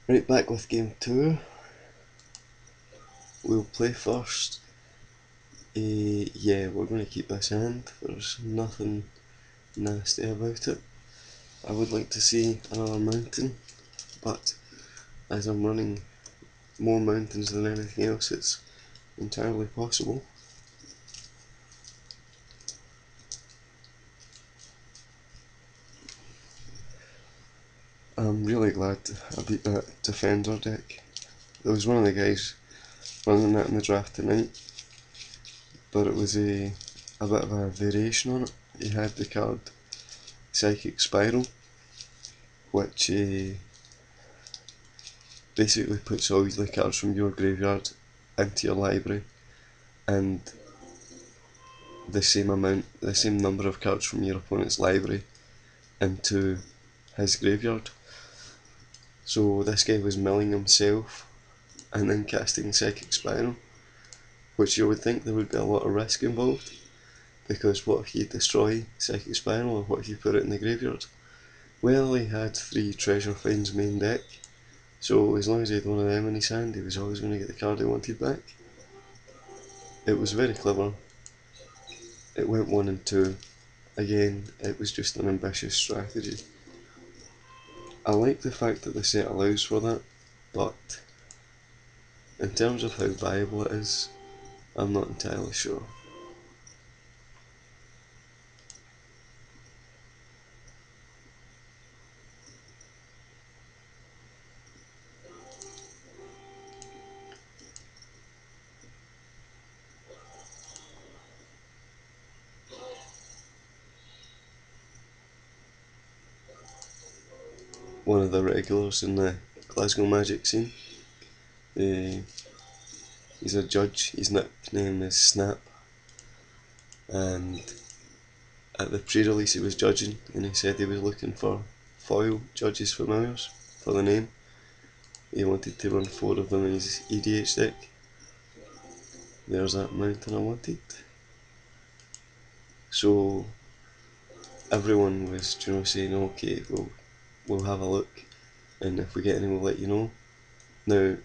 Right, back with game 2. We'll play first. Yeah, we're going to keep this hand. There's nothing nasty about it. I would like to see another mountain, but as I'm running more mountains than anything else, it's entirely possible. I'm really glad I beat that defender deck. There was one of the guys running that in the draft tonight, but it was a bit of a variation on it. He had the card Psychic Spiral, which basically puts all the cards from your graveyard into your library, and the same number of cards from your opponent's library into his graveyard. So this guy was milling himself and then casting Psychic Spiral, which you would think there would be a lot of risk involved, because what if you destroy Psychic Spiral, or what if you put it in the graveyard? Well, he had 3 Treasure Finds main deck, so as long as he had one of them in his hand, he was always going to get the card he wanted back. It was very clever. It went 1 and 2. Again, it was just an ambitious strategy. I like the fact that the set allows for that, but in terms of how viable it is, I'm not entirely sure. One of the regulars in the Glasgow Magic scene. He's a judge, his nickname is Snap, and at the pre-release he was judging, and he said he was looking for foil Judge's Familiars for the name. He wanted to run 4 of them in his EDH deck. There's that mountain I wanted. So everyone was, saying, okay, we'll have a look, and if we get any, we'll let you know. Now,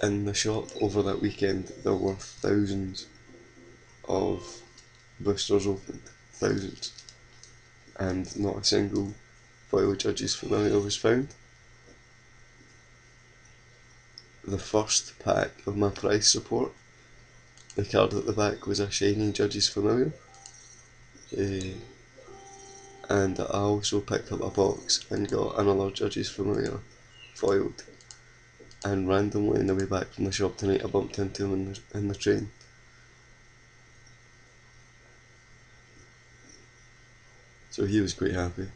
in the shop over that weekend, there were thousands of boosters opened, thousands, and not a single foil Judge's Familiar was found. The first pack of my prize support, the card at the back was a shiny Judge's Familiar, and I also picked up a box and got another Judge's Familiar foiled, and randomly on the way back from the shop tonight I bumped into him in the train. So he was quite happy.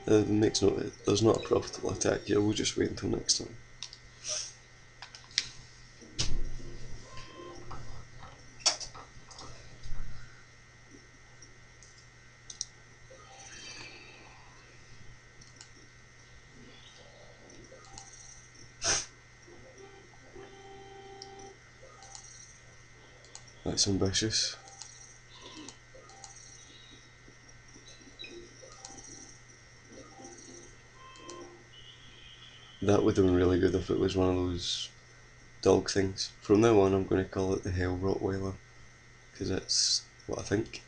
Makes note, there's not a profitable attack here, we'll just wait until next time. That's ambitious. That would have been really good if it was one of those dog things. From now on I'm going to call it the Hell Rottweiler, because that's what I think.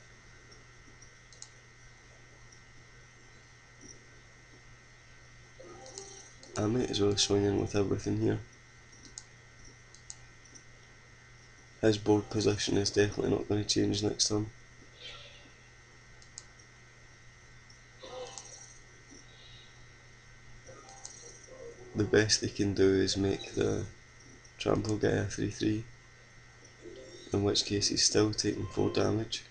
I might as well swing in with everything here. His board position is definitely not going to change next turn. The best they can do is make the trample guy a 3-3, in which case he's still taking 4 damage.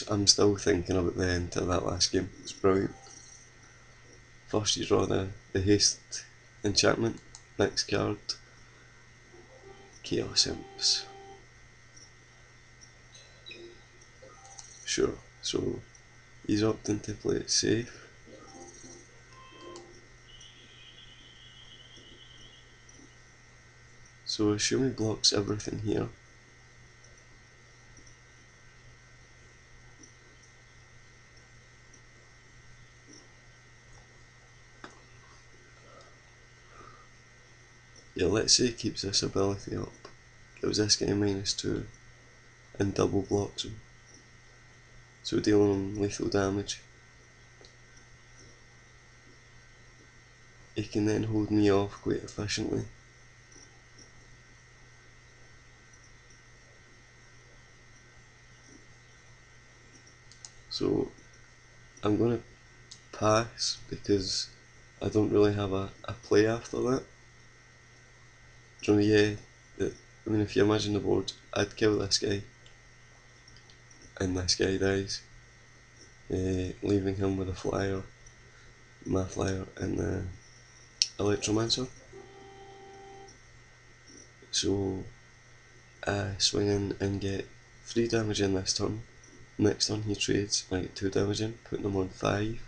I'm still thinking about the end of that last game, it's brilliant. First you draw the haste enchantment, next card, Chaos Imps. Sure, so he's opting to play it safe. So assume he blocks everything here. Yeah, let's say he keeps this ability up, gives this guy -2 and double blocks him. So dealing him lethal damage. He can then hold me off quite efficiently. So I'm going to pass because I don't really have a play after that. So yeah, I mean, if you imagine the board, I'd kill this guy and this guy dies, leaving him with a flyer, my flyer and the Electromancer. So I swing in and get 3 damage in this turn. Next turn he trades, I get 2 damage in, putting him on 5.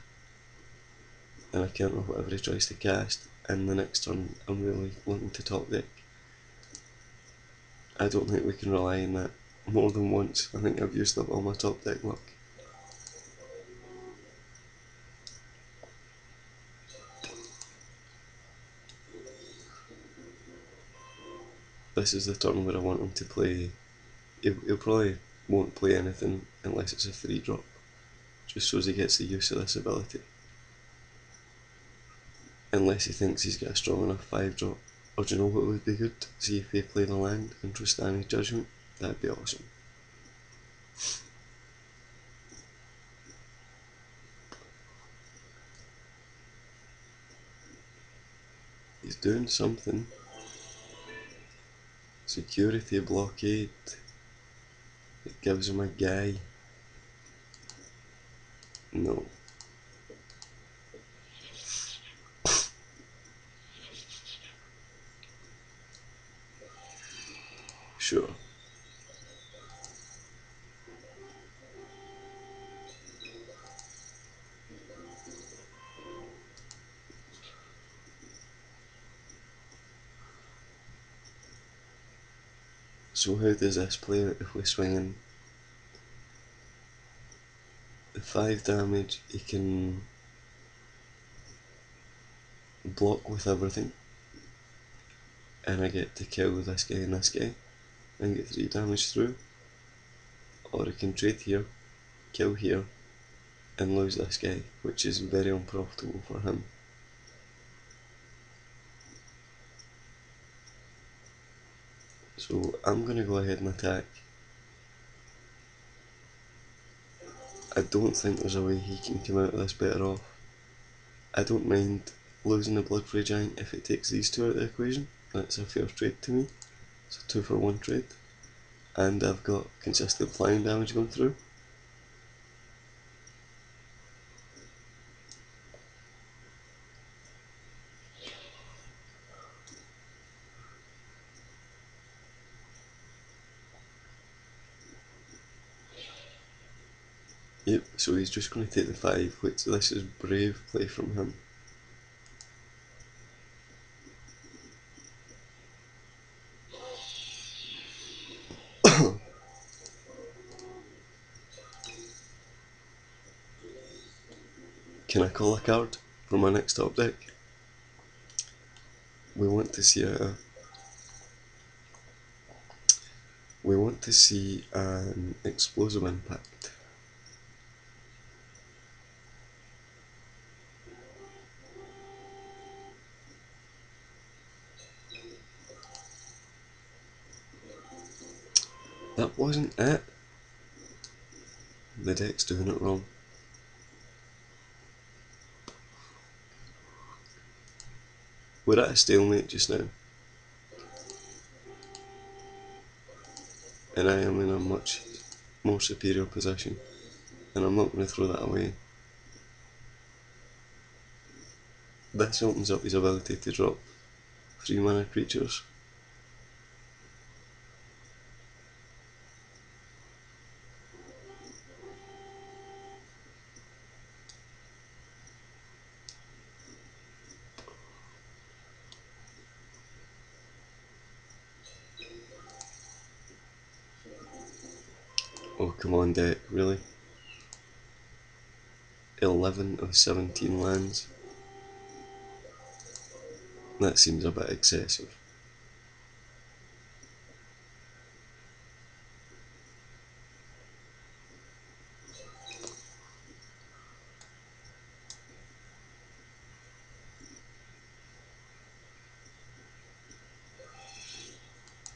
And I counter whatever he tries to cast, and the next turn I'm really looking to top deck. I don't think we can rely on that more than once. I think I've used up all my top deck luck. This is the turn where I want him to play. He'll probably won't play anything unless it's a 3-drop, just so he gets the use of this ability. Unless he thinks he's got a strong enough 5-drop. Or do you know what would be good? See if they play the land in Tristani's Judgment. That'd be awesome. He's doing something. Security blockade. It gives him a guy. No. Sure. So how does this play out if we swing in? The 5 damage, he can block with everything, and I get to kill this guy and this guy, and get 3 damage through. Or I can trade here, kill here, and lose this guy, which is very unprofitable for him. So I'm going to go ahead and attack. I don't think there's a way he can come out of this better off. I don't mind losing the Bloodfray Giant if it takes these 2 out of the equation. That's a fair trade to me. It's a 2 for 1 trade. And I've got consistent flying damage going through. Yep, so he's just going to take the 5, which this is brave play from him. Can I call a card for my next top deck? We want to see an explosive impact. That wasn't it. The deck's doing it wrong. We're at a stalemate just now, and I am in a much more superior position, and I'm not going to throw that away. This opens up his ability to drop 3 mana creatures. Oh come on deck, really? 11 of 17 lands? That seems a bit excessive.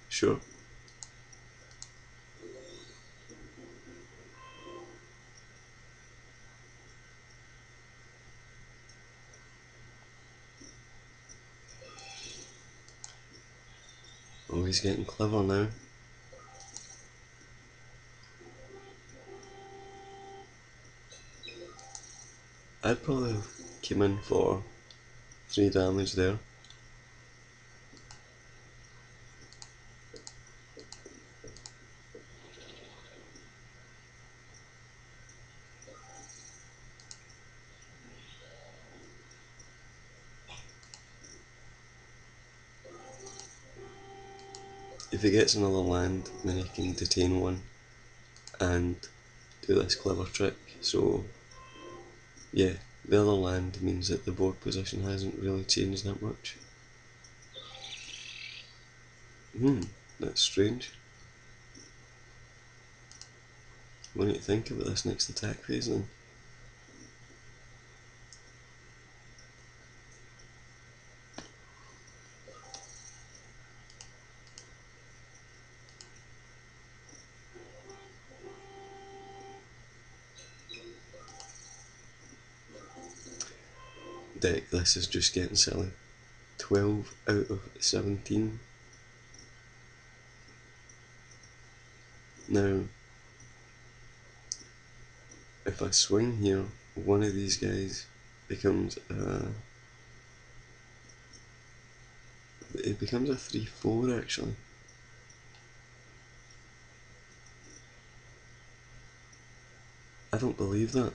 Sure. Oh, he's getting clever now. I'd probably have came in for 3 damage there. If he gets another land, then he can detain one and do this clever trick. So yeah, the other land means that the board position hasn't really changed that much. That's strange. We need to think about this next attack phase then. Deck, this is just getting silly. 12 out of 17. Now, if I swing here, one of these guys becomes it becomes a 3/4 actually. I don't believe that.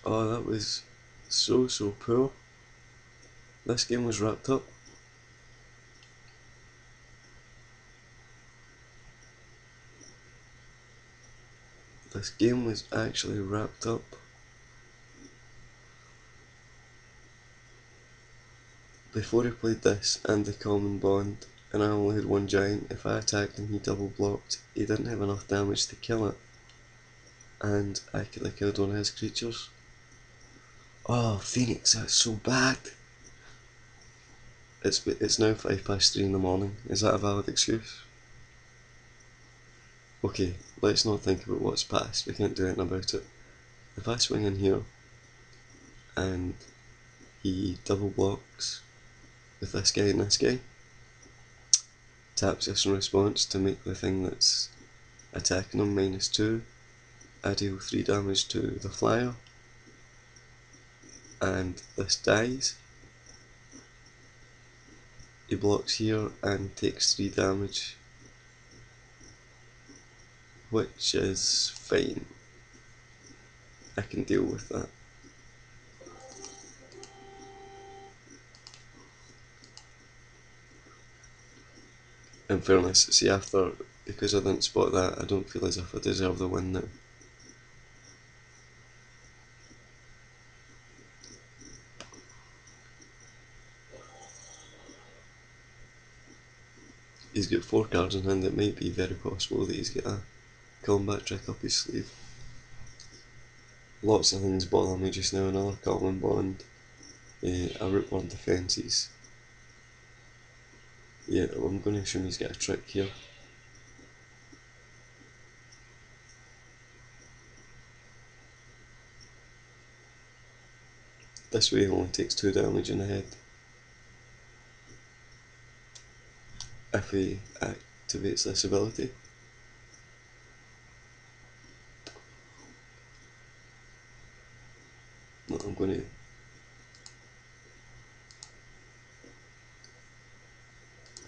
Oh, that was so poor. This game was wrapped up. This game was actually wrapped up. Before he played this and the common bond, and I only had 1 giant, if I attacked and he double blocked, he didn't have enough damage to kill it. And I could have killed one of his creatures. Oh, Phoenix, that's so bad. It's now 3:05 in the morning. Is that a valid excuse? Okay, let's not think about what's past. We can't do anything about it. If I swing in here and he double blocks with this guy and this guy, taps this in response to make the thing that's attacking him -2. I deal 3 damage to the flyer, and this dies. He blocks here and takes 3 damage, which is fine. I can deal with that. In fairness, see because I didn't spot that, I don't feel as if I deserve the win now. He's got 4 cards in hand. It might be very possible that he's got a combat trick up his sleeve. Lots of things bother me just now. Another common bond, a root one defences. Yeah, I'm going to assume he's got a trick here. This way he only takes 2 damage in the head. If he activates this ability. I'm going to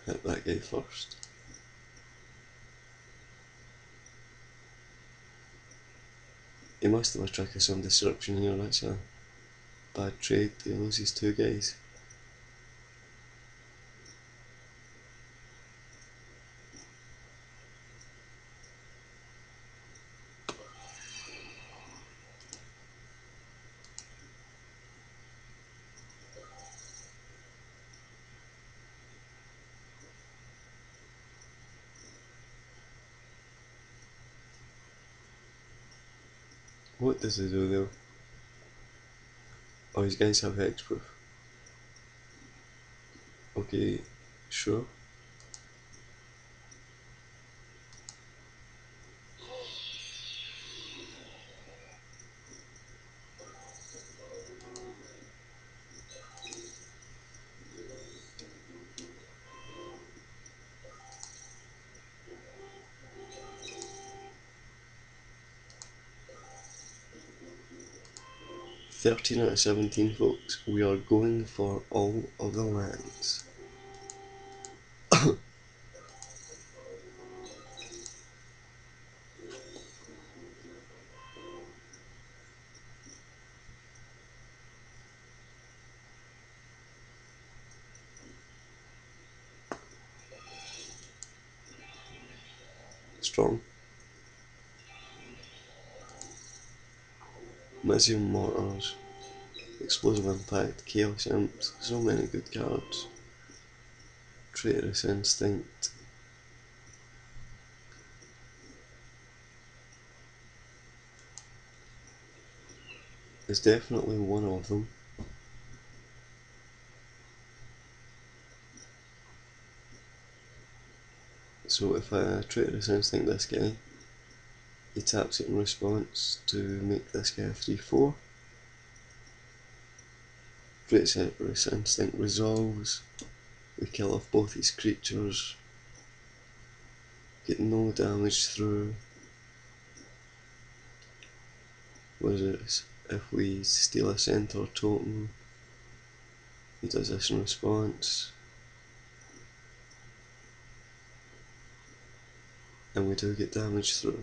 hit that guy first. He must have a trick of some disruption here, that's a bad trade. He loses two guys. What does he do though? Oh, his guys have hexproof. Okay, sure. "13 out of 17, folks. We are going for all of the lands." Strong. Mesium Mortars. Explosive Impact. Chaos Imps. So many good cards. Traitorous Instinct. Is definitely one of them. So if I Traitorous Instinct this guy, he taps it in response to make this guy a 3/4. Traitorous Instinct resolves. We kill off both his creatures. Get no damage through. Whereas if we steal a centaur totem, he does this in response. And we do get damage through.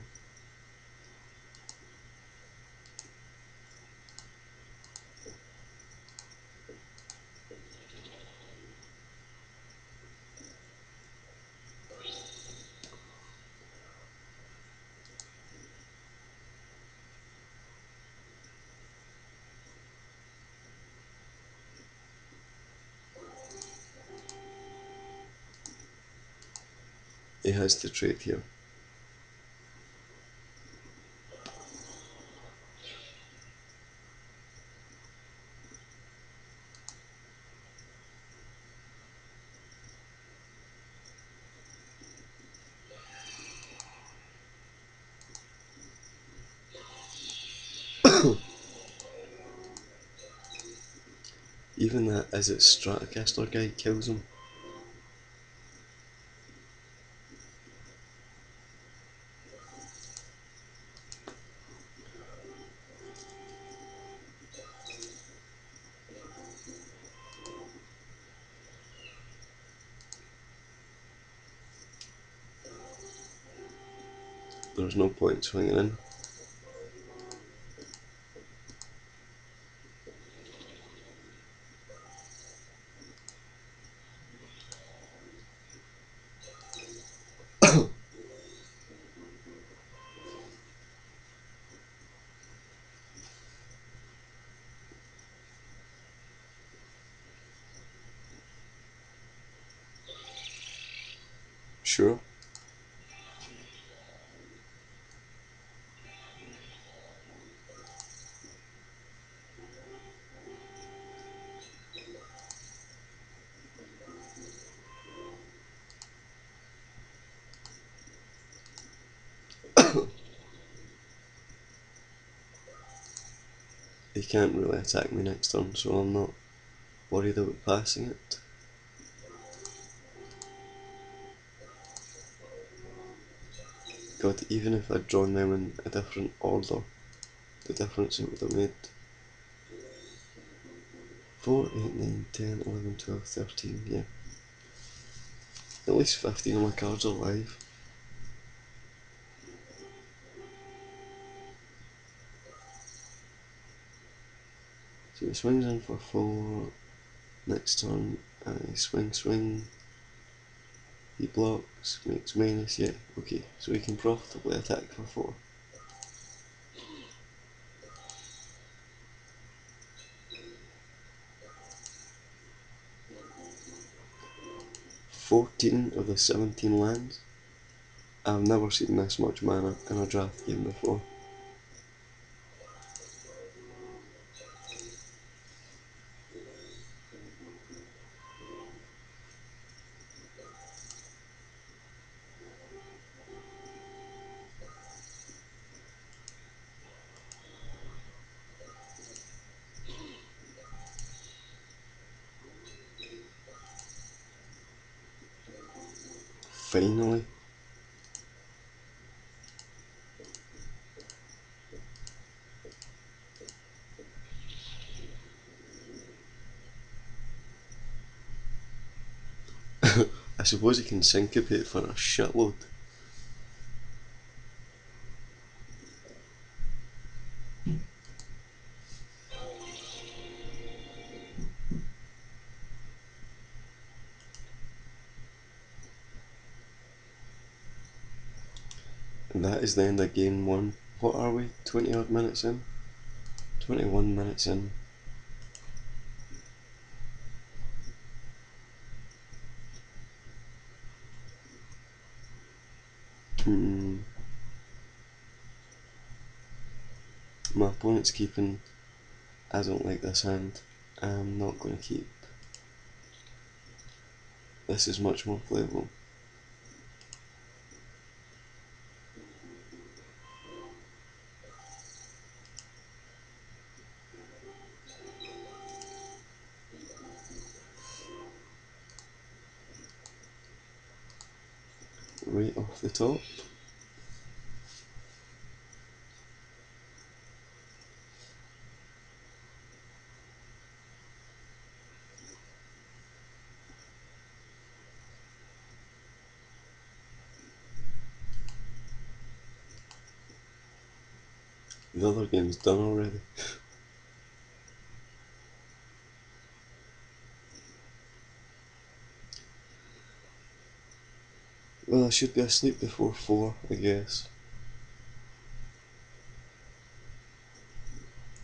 He has to trade here. Even that as its Stratocaster guy kills him. There's no point swinging in. Sure. He can't really attack me next turn, so I'm not worried about passing it. God, even if I'd drawn them in a different order, the difference it would have made. 4, 8, 9, 10, 11, 12, 13, yeah. At least 15 of my cards are live. So he swings in for 4, next turn, swing, he blocks, makes minus, yeah, okay, so he can profitably attack for 4. 14 of the 17 lands. I've never seen this much mana in a draft game before. Finally. I suppose he can syncopate for a shitload. And that is the end of game 1. What are we? 20 odd minutes in? 21 minutes in. My opponent's keeping. I don't like this hand. I'm not going to keep. This is much more playable. Right off the top. The other game's done already. Well, I should be asleep before 4, I guess.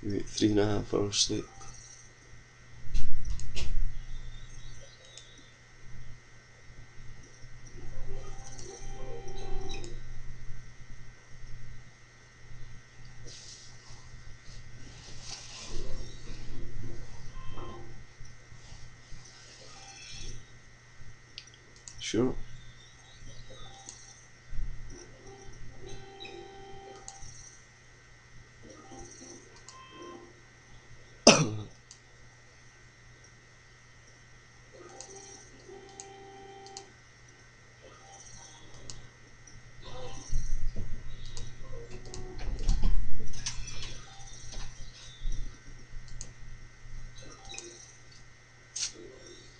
You get 3.5 hours sleep. Sure.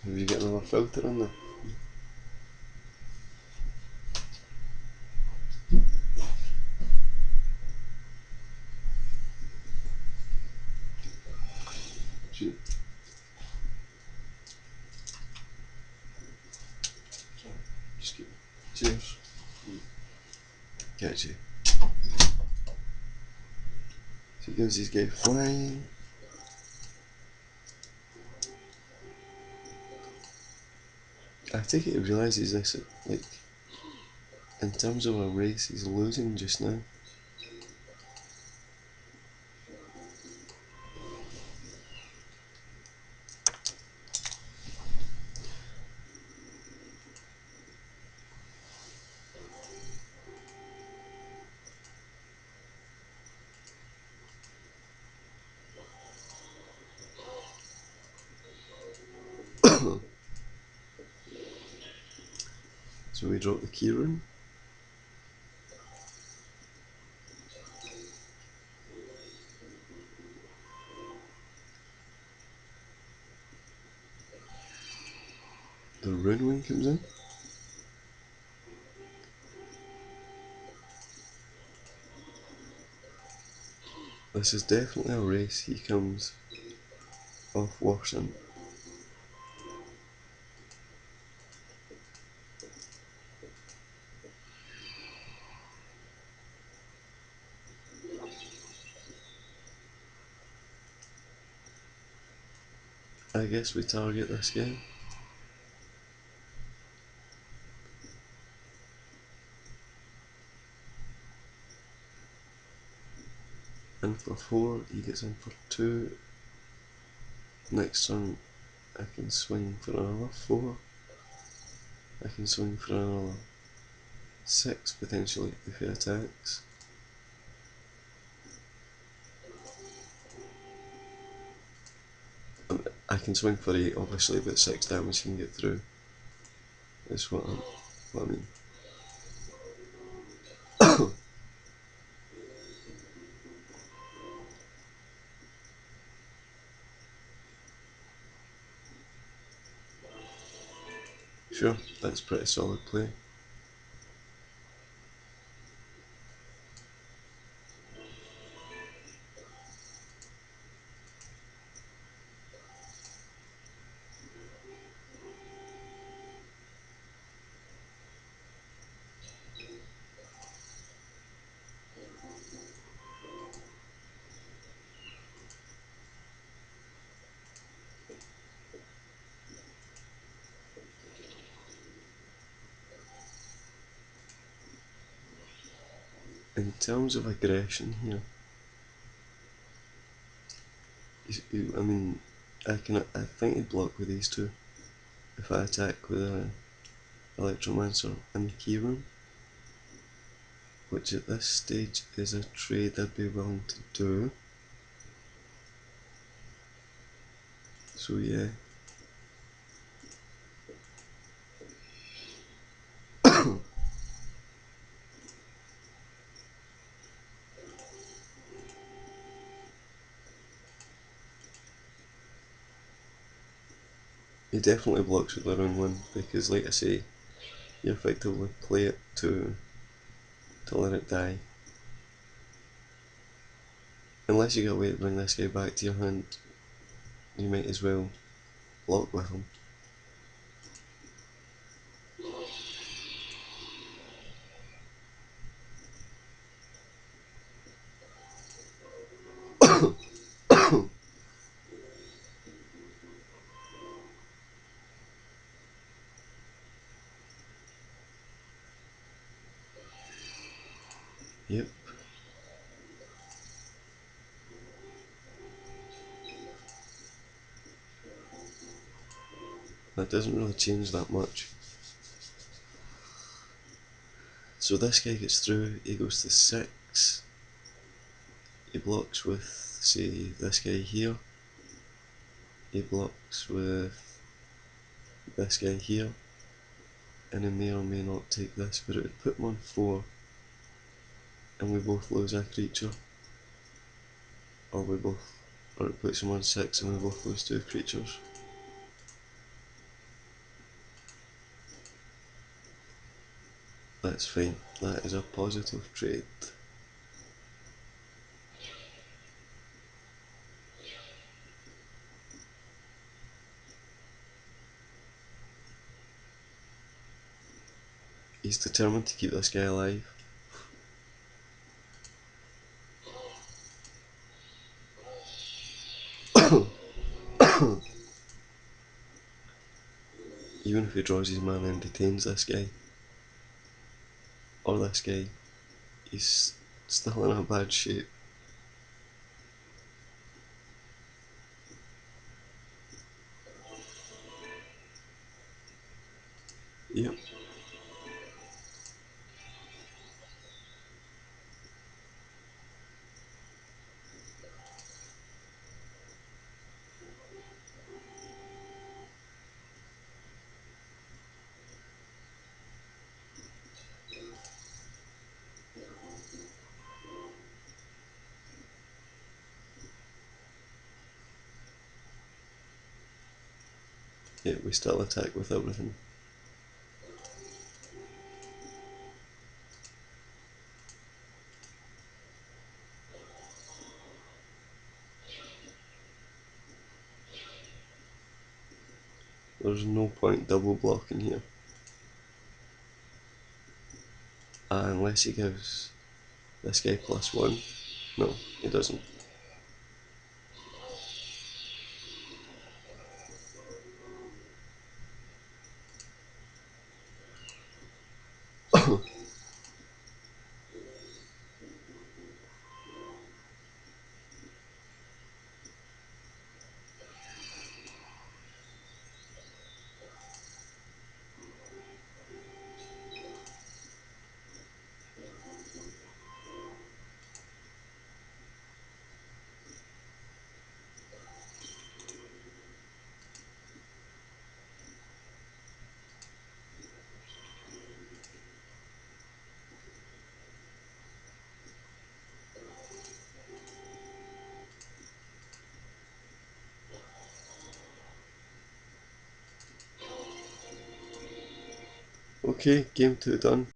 Have you got another filter in there? Shoot. Just keep. Cheers. Catch you. So he gives his guy flying. I take it he realises this, like, in terms of a race, he's losing just now. So we drop the key rune. the rune wing comes in. This is definitely a race he comes off worse in. I guess we target this guy. In for 4, he gets in for 2. Next turn I can swing for another 4. I can swing for another 6 potentially if he attacks. I can swing for 8 obviously, but 6 damage can get through. Is what I mean. Sure, that's pretty solid play. In terms of aggression here, I mean, I think he'd block with these two if I attack with a Electromancer in the key room, which at this stage is a trade I'd be willing to do. So yeah. He definitely blocks with the round one because, like I say, you effectively play it to let it die. Unless you get a way to bring this guy back to your hand, you might as well block with him. Yep. That doesn't really change that much. So this guy gets through, he goes to 6. He blocks with, say, this guy here. He blocks with this guy here. And he may or may not take this, but it would put him on 4. And we both lose a creature. Or it puts him on 6 and we both lose 2 creatures. That's fine, that is a positive trade. He's determined to keep this guy alive. Even if he draws his mana and detains this guy, or this guy, he's still in a bad shape. Yep. yet we still attack with everything. There's no point double blocking here. Unless he gives this guy +1. No, he doesn't. Okay, game 2 done.